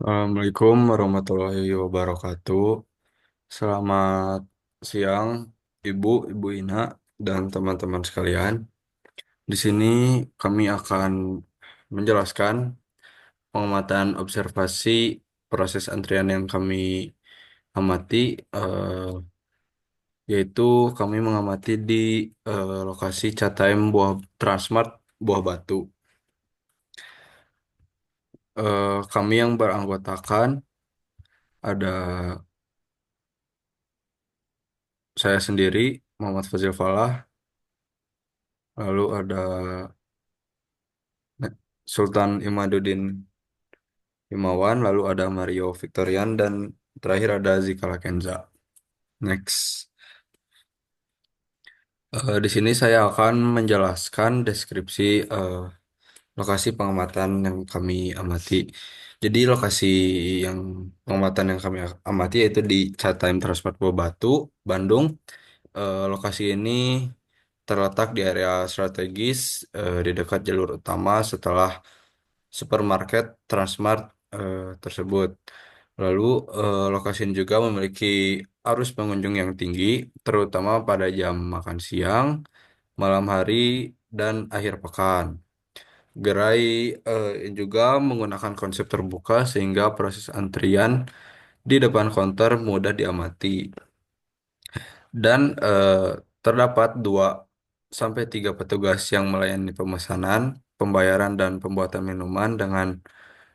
Assalamualaikum warahmatullahi wabarakatuh. Selamat siang, Ibu Ina, dan teman-teman sekalian. Di sini kami akan menjelaskan pengamatan observasi proses antrian yang kami amati, yaitu kami mengamati di lokasi chat time Transmart Buah Batu. Kami yang beranggotakan ada saya sendiri, Muhammad Fazil Falah. Lalu ada Sultan Imaduddin Himawan, lalu ada Mario Victorian, dan terakhir ada Zika Lakenza. Next. Di sini saya akan menjelaskan deskripsi eh, lokasi pengamatan yang kami amati. Jadi lokasi yang pengamatan yang kami amati yaitu di Chatime Transport Batu, Bandung. Lokasi ini terletak di area strategis di dekat jalur utama setelah supermarket Transmart tersebut. Lalu lokasi ini juga memiliki arus pengunjung yang tinggi, terutama pada jam makan siang, malam hari, dan akhir pekan. Gerai juga menggunakan konsep terbuka sehingga proses antrian di depan konter mudah diamati. Dan terdapat 2 sampai 3 petugas yang melayani pemesanan, pembayaran, dan pembuatan minuman dengan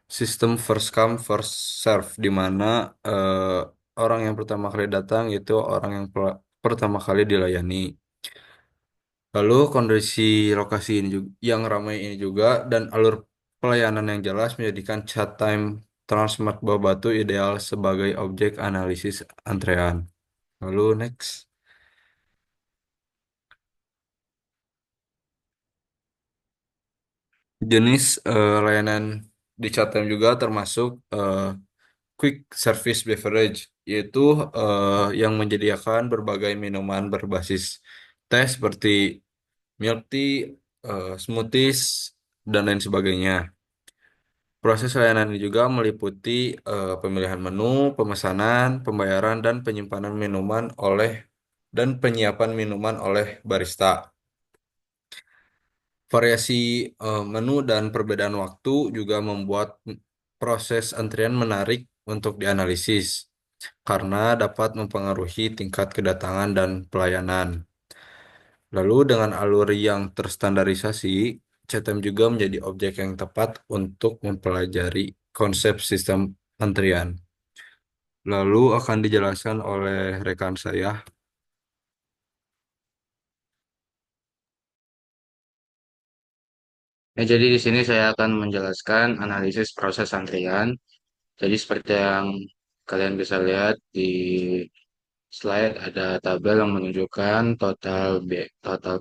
sistem first come first serve, di mana orang yang pertama kali datang itu orang yang pertama kali dilayani. Lalu kondisi lokasi ini juga, yang ramai ini juga, dan alur pelayanan yang jelas menjadikan chat time Transmart Batu ideal sebagai objek analisis antrean. Lalu next. Jenis layanan di chat time juga termasuk quick service beverage, yaitu yang menyediakan berbagai minuman berbasis teh seperti milk tea, smoothies, dan lain sebagainya. Proses layanan ini juga meliputi pemilihan menu, pemesanan, pembayaran, dan penyimpanan minuman dan penyiapan minuman oleh barista. Variasi menu dan perbedaan waktu juga membuat proses antrian menarik untuk dianalisis karena dapat mempengaruhi tingkat kedatangan dan pelayanan. Lalu dengan alur yang terstandarisasi, CTM juga menjadi objek yang tepat untuk mempelajari konsep sistem antrian. Lalu akan dijelaskan oleh rekan saya. Ya, jadi di sini saya akan menjelaskan analisis proses antrian. Jadi seperti yang kalian bisa lihat di slide ada tabel yang menunjukkan total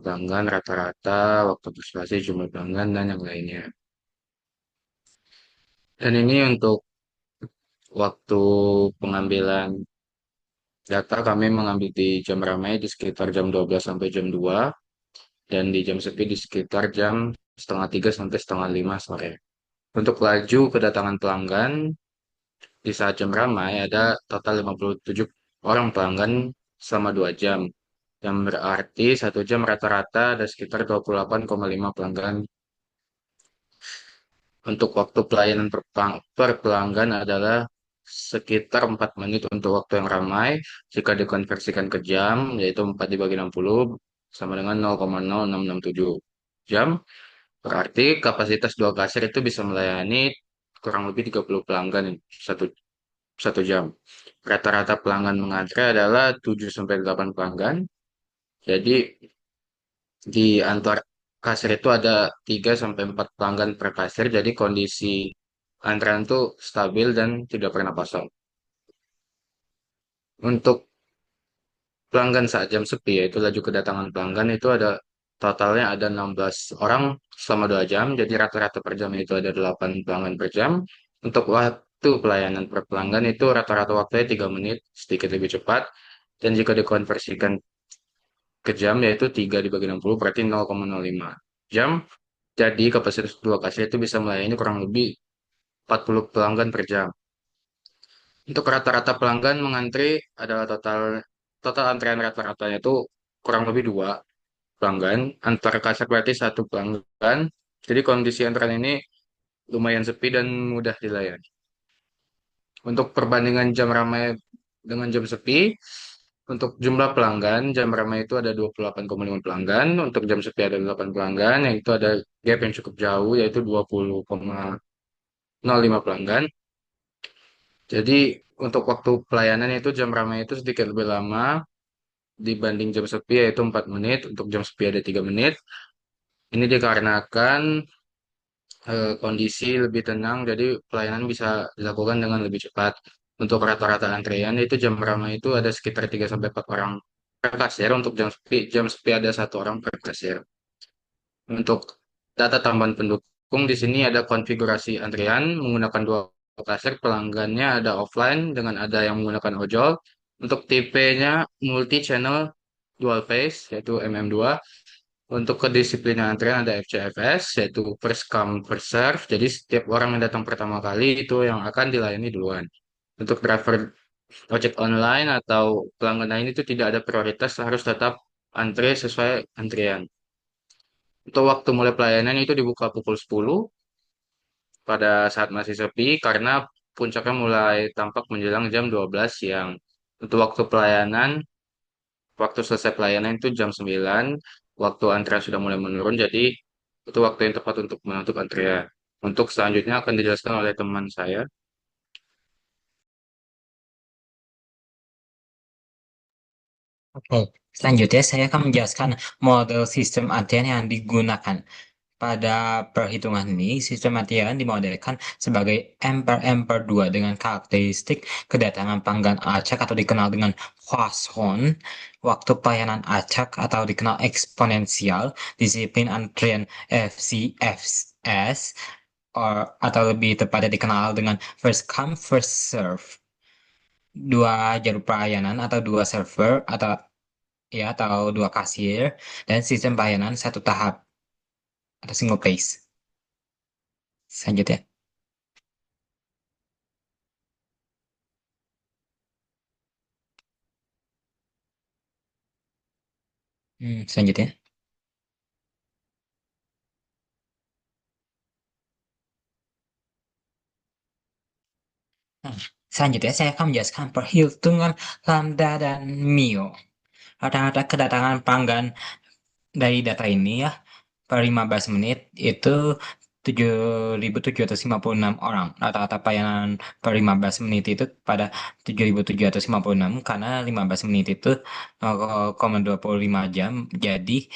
pelanggan, rata-rata, waktu observasi, jumlah pelanggan, dan yang lainnya. Dan ini untuk waktu pengambilan data kami mengambil di jam ramai di sekitar jam 12 sampai jam 2 dan di jam sepi di sekitar jam setengah 3 sampai setengah 5 sore. Untuk laju kedatangan pelanggan, di saat jam ramai ada total 57 orang pelanggan selama 2 jam. Yang berarti 1 jam rata-rata ada sekitar 28,5 pelanggan. Untuk waktu pelayanan per pelanggan adalah sekitar 4 menit untuk waktu yang ramai. Jika dikonversikan ke jam, yaitu 4 dibagi 60, sama dengan 0,0667 jam. Berarti kapasitas dua kasir itu bisa melayani kurang lebih 30 pelanggan satu satu jam. Rata-rata pelanggan mengantre adalah 7 sampai 8 pelanggan. Jadi di antar kasir itu ada 3 sampai 4 pelanggan per kasir. Jadi kondisi antrean itu stabil dan tidak pernah kosong. Untuk pelanggan saat jam sepi, yaitu laju kedatangan pelanggan itu ada totalnya ada 16 orang selama 2 jam. Jadi rata-rata per jam itu ada 8 pelanggan per jam. Untuk waktu pelayanan per pelanggan itu rata-rata waktunya 3 menit, sedikit lebih cepat. Dan jika dikonversikan ke jam yaitu 3 dibagi 60 berarti 0,05 jam. Jadi kapasitas dua kasir itu bisa melayani kurang lebih 40 pelanggan per jam. Untuk rata-rata pelanggan mengantri adalah total total antrean rata-ratanya itu kurang lebih dua pelanggan. Antar kasar berarti satu pelanggan. Jadi kondisi antrean ini lumayan sepi dan mudah dilayani. Untuk perbandingan jam ramai dengan jam sepi, untuk jumlah pelanggan, jam ramai itu ada 28,5 pelanggan, untuk jam sepi ada 8 pelanggan, yang itu ada gap yang cukup jauh, yaitu 20,05 pelanggan. Jadi untuk waktu pelayanan itu jam ramai itu sedikit lebih lama dibanding jam sepi, yaitu 4 menit, untuk jam sepi ada 3 menit. Ini dikarenakan kondisi lebih tenang, jadi pelayanan bisa dilakukan dengan lebih cepat. Untuk rata-rata antrean itu jam ramai itu ada sekitar 3 sampai 4 orang per kasir. Untuk jam sepi ada satu orang per kasir. Untuk data tambahan pendukung di sini ada konfigurasi antrian menggunakan dua kasir, pelanggannya ada offline dengan ada yang menggunakan ojol. Untuk tipenya multi channel dual phase yaitu MM2. Untuk kedisiplinan antrian ada FCFS, yaitu first come first serve. Jadi setiap orang yang datang pertama kali itu yang akan dilayani duluan. Untuk driver ojek online atau pelanggan lain itu tidak ada prioritas, harus tetap antre sesuai antrian. Untuk waktu mulai pelayanan itu dibuka pukul 10 pada saat masih sepi karena puncaknya mulai tampak menjelang jam 12 siang. Untuk waktu pelayanan, waktu selesai pelayanan itu jam 9, waktu antrian sudah mulai menurun, jadi itu waktu yang tepat untuk menutup antrian. Untuk selanjutnya akan dijelaskan oleh teman saya. Oke, selanjutnya saya akan menjelaskan model sistem antrian yang digunakan. Pada perhitungan ini, sistem antrian dimodelkan sebagai M per M per 2 dengan karakteristik kedatangan pelanggan acak atau dikenal dengan Poisson, waktu pelayanan acak atau dikenal eksponensial, disiplin antrian FCFS, atau lebih tepatnya dikenal dengan first come first serve, dua jalur pelayanan atau dua server atau dua kasir, dan sistem pelayanan satu tahap atau single phase. Selanjutnya. Selanjutnya. Nah, selanjutnya saya akan menjelaskan perhitungan lambda dan mio. Rata-rata kedatangan pelanggan dari data ini ya, per 15 menit itu 7.756 orang. Rata-rata pelayanan per 15 menit itu pada 7.756 karena 15 menit itu 0,25 jam. Jadi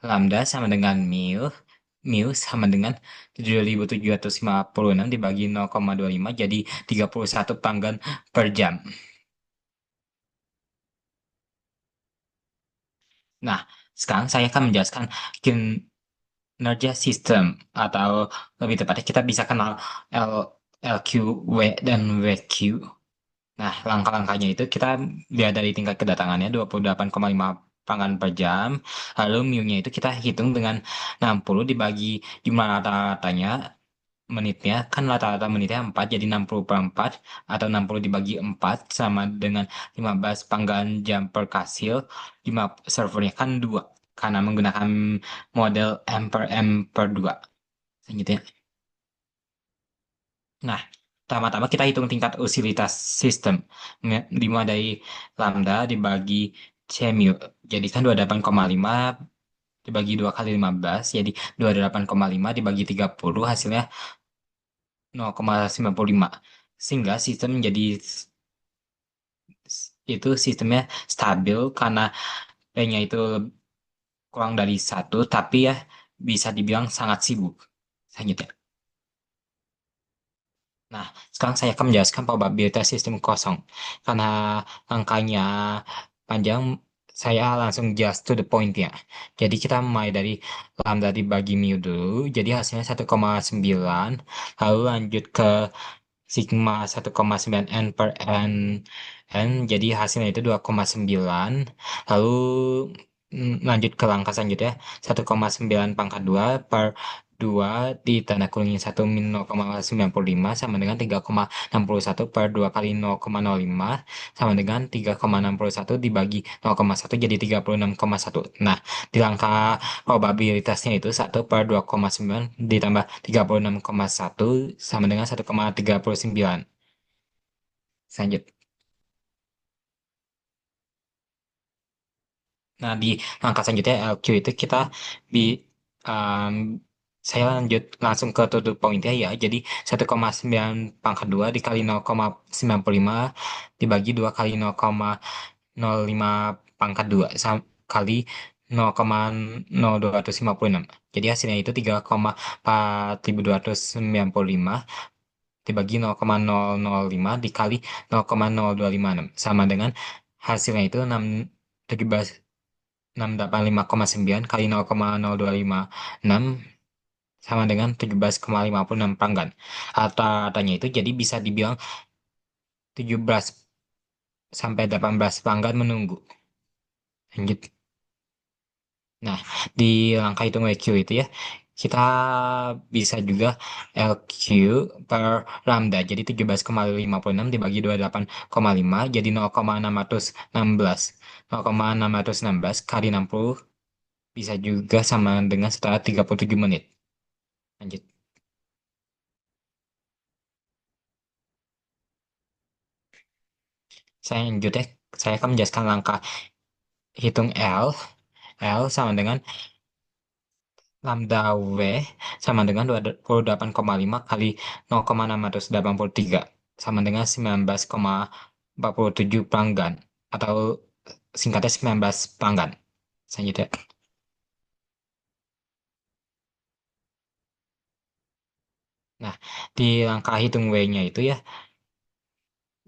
lambda sama dengan mil. Mil sama dengan 7.756 dibagi 0,25 jadi 31 pelanggan per jam. Nah, sekarang saya akan menjelaskan kinerja sistem atau lebih tepatnya kita bisa kenal L, LQ, W, dan WQ. Nah, langkah-langkahnya itu kita lihat dari tingkat kedatangannya 28,5 pelanggan per jam. Lalu mu-nya itu kita hitung dengan 60 dibagi jumlah rata-ratanya menitnya. Kan rata-rata menitnya 4 jadi 60 per 4 atau 60 dibagi 4 sama dengan 15 pelanggan jam per kasil. Jumlah servernya kan 2 karena menggunakan model M per M per 2. Selanjutnya. Nah, pertama-tama kita hitung tingkat usilitas sistem. Dimulai dari lambda dibagi C mu. Jadi kan 28,5 dibagi 2 kali 15. Jadi 28,5 dibagi 30 hasilnya 0,95. Sehingga sistem menjadi itu sistemnya stabil karena P-nya itu kurang dari satu, tapi ya bisa dibilang sangat sibuk. Selanjutnya. Nah, sekarang saya akan menjelaskan probabilitas sistem kosong. Karena angkanya panjang, saya langsung just to the point ya. Jadi kita mulai dari lambda dibagi mu dulu. Jadi hasilnya 1,9. Lalu lanjut ke sigma 1,9 n per n. Jadi hasilnya itu 2,9. Lalu lanjut ke langkah selanjutnya 1,9 pangkat 2 per 2 ditanda kurungin 1 min 0,95 sama dengan 3,61 per 2 kali 0,05 sama dengan 3,61 dibagi 0,1 jadi 36,1. Nah, di angka probabilitasnya itu 1 per 2,9 ditambah 36,1 sama dengan 1,39. Lanjut. Nah, di langkah selanjutnya LQ itu kita bi um, saya lanjut langsung ke to the point-nya ya. Jadi 1,9 pangkat 2 dikali 0,95 dibagi 2 kali 0,05 pangkat 2 kali 0,0256. Jadi hasilnya itu 3,4295 dibagi 0,005 dikali 0,0256 sama dengan hasilnya itu 685,9 kali 0,0256 sama dengan 17,56 panggan. Rata-ratanya itu jadi bisa dibilang 17 sampai 18 panggan menunggu. Lanjut. Nah, di langkah hitung WQ itu ya, kita bisa juga LQ per lambda. Jadi 17,56 dibagi 28,5 jadi 0,616. 0,616 kali 60 bisa juga sama dengan setelah 37 menit. Lanjut. Saya lanjut ya. Saya akan menjelaskan langkah hitung L. L sama dengan lambda W sama dengan 28,5 kali 0,683 sama dengan 19,47 pelanggan atau singkatnya 19 pelanggan. Selanjutnya. Nah, di langkah hitung W-nya itu ya,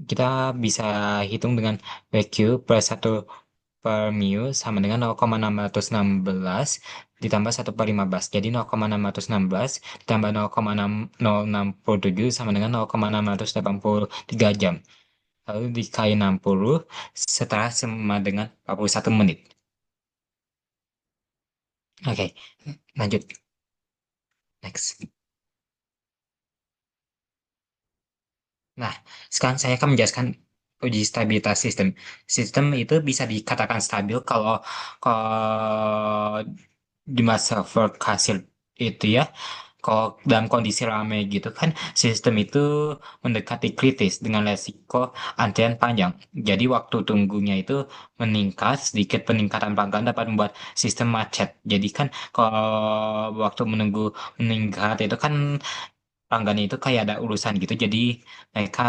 kita bisa hitung dengan WQ plus 1 per mu sama dengan 0,616 ditambah 1 per 15. Jadi 0,616 ditambah 0,6067 sama dengan 0,683 jam. Lalu dikali 60 setelah sama dengan 41 menit. Oke, lanjut. Next. Nah, sekarang saya akan menjelaskan uji stabilitas sistem. Sistem itu bisa dikatakan stabil kalau jumlah server hasil itu ya. Kalau dalam kondisi ramai gitu kan, sistem itu mendekati kritis dengan resiko antrian panjang. Jadi waktu tunggunya itu meningkat, sedikit peningkatan pelanggan dapat membuat sistem macet. Jadi kan kalau waktu menunggu meningkat itu kan pelanggannya itu kayak ada urusan gitu. Jadi mereka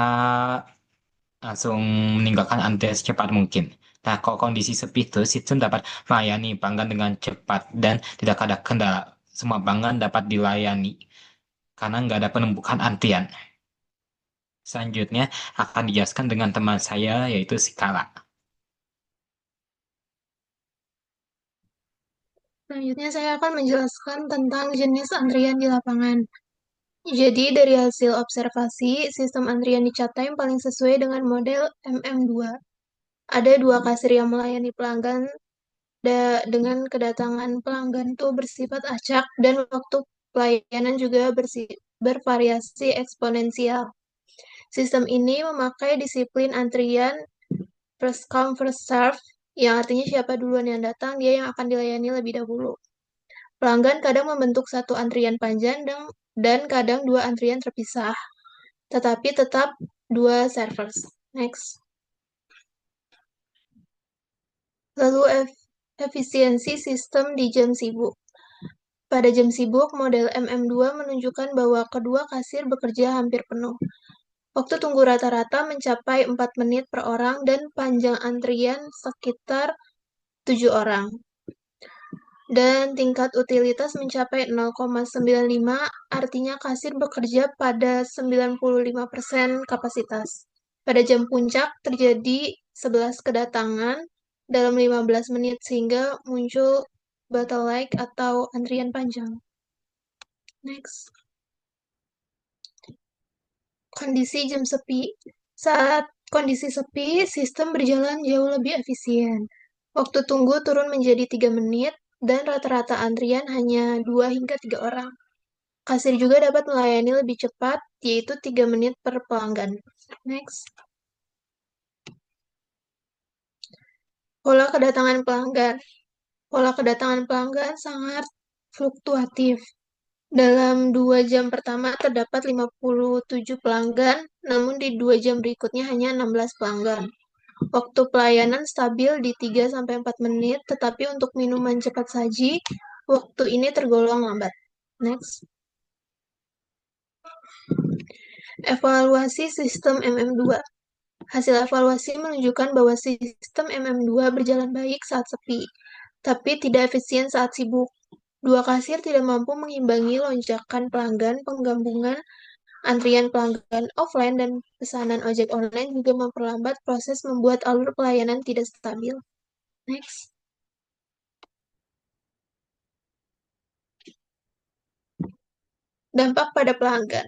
langsung meninggalkan antrian secepat mungkin. Nah, kalau kondisi seperti itu, sistem dapat melayani pelanggan dengan cepat dan tidak ada kendala. Semua pelanggan dapat dilayani karena nggak ada penumpukan antrian. Selanjutnya akan dijelaskan dengan teman saya yaitu Sikala. Selanjutnya saya akan menjelaskan tentang jenis antrian di lapangan. Jadi dari hasil observasi, sistem antrian di Chatime paling sesuai dengan model MM2. Ada dua kasir yang melayani pelanggan dengan kedatangan pelanggan itu bersifat acak dan waktu pelayanan juga bervariasi eksponensial. Sistem ini memakai disiplin antrian first come first serve, yang artinya siapa duluan yang datang, dia yang akan dilayani lebih dahulu. Pelanggan kadang membentuk satu antrian panjang dan kadang dua antrian terpisah, tetapi tetap dua servers. Next. Lalu efisiensi sistem di jam sibuk. Pada jam sibuk, model MM2 menunjukkan bahwa kedua kasir bekerja hampir penuh. Waktu tunggu rata-rata mencapai 4 menit per orang dan panjang antrian sekitar 7 orang. Dan tingkat utilitas mencapai 0,95, artinya kasir bekerja pada 95% kapasitas. Pada jam puncak terjadi 11 kedatangan dalam 15 menit sehingga muncul bottleneck atau antrian panjang. Next. Kondisi jam sepi. Saat kondisi sepi, sistem berjalan jauh lebih efisien. Waktu tunggu turun menjadi 3 menit dan rata-rata antrian hanya 2 hingga 3 orang. Kasir juga dapat melayani lebih cepat, yaitu 3 menit per pelanggan. Next. Pola kedatangan pelanggan. Pola kedatangan pelanggan sangat fluktuatif. Dalam 2 jam pertama terdapat 57 pelanggan, namun di 2 jam berikutnya hanya 16 pelanggan. Waktu pelayanan stabil di 3-4 menit, tetapi untuk minuman cepat saji, waktu ini tergolong lambat. Next. Evaluasi sistem MM2. Hasil evaluasi menunjukkan bahwa sistem MM2 berjalan baik saat sepi, tapi tidak efisien saat sibuk. Dua kasir tidak mampu mengimbangi lonjakan pelanggan, penggabungan antrian pelanggan offline dan pesanan ojek online juga memperlambat proses membuat alur pelayanan tidak stabil. Next. Dampak pada pelanggan.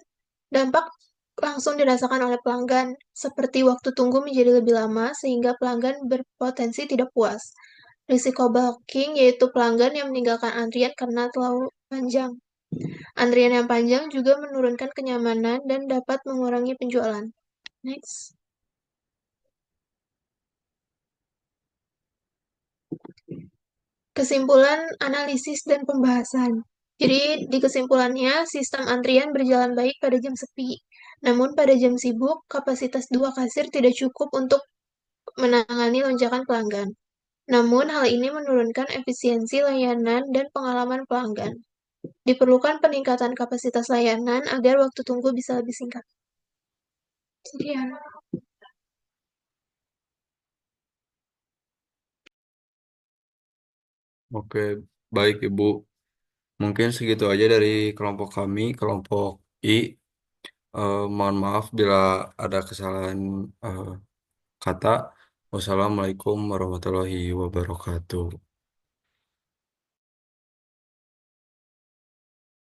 Dampak langsung dirasakan oleh pelanggan, seperti waktu tunggu menjadi lebih lama sehingga pelanggan berpotensi tidak puas. Risiko balking yaitu pelanggan yang meninggalkan antrian karena terlalu panjang. Antrian yang panjang juga menurunkan kenyamanan dan dapat mengurangi penjualan. Next. Kesimpulan analisis dan pembahasan. Jadi, di kesimpulannya, sistem antrian berjalan baik pada jam sepi. Namun, pada jam sibuk, kapasitas dua kasir tidak cukup untuk menangani lonjakan pelanggan. Namun, hal ini menurunkan efisiensi layanan dan pengalaman pelanggan. Diperlukan peningkatan kapasitas layanan agar waktu tunggu bisa lebih singkat. Sekian. Oke, baik Ibu. Mungkin segitu aja dari kelompok kami, kelompok I. Mohon maaf bila ada kesalahan kata. Wassalamualaikum warahmatullahi wabarakatuh.